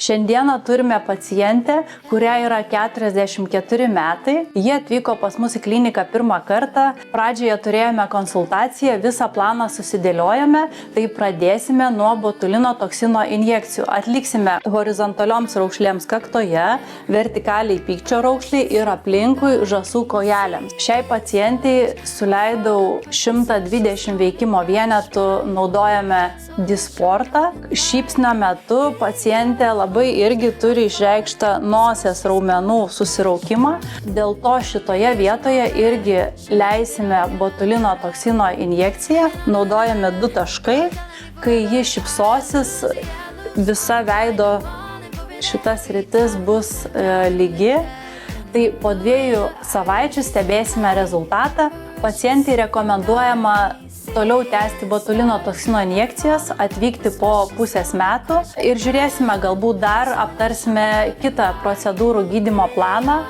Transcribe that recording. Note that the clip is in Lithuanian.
Šiandieną turime pacientę, kuriai yra 44 metai. Jie atvyko pas mus į kliniką pirmą kartą. Pradžioje turėjome konsultaciją, visą planą susidėliojame. Tai pradėsime nuo botulino toksino injekcijų. Atliksime horizontalioms raukšlėms kaktoje, vertikaliai pykčio raukšliai ir aplinkui žąsų kojelėms. Šiai pacientai suleidau 120 veikimo vienetų, naudojame Dysportą. Šypsnio metu pacientė labai irgi turi išreikštą nosies raumenų susiraukimą. Dėl to šitoje vietoje irgi leisime botulino toksino injekciją. Naudojame 2 taškai. Kai ji šypsosis, visa veido šita sritis bus lygi. Tai po 2 savaičių stebėsime rezultatą. Pacientai rekomenduojama toliau tęsti botulino toksino injekcijas, atvykti po pusės metų ir žiūrėsime, galbūt dar aptarsime kitą procedūrų gydymo planą.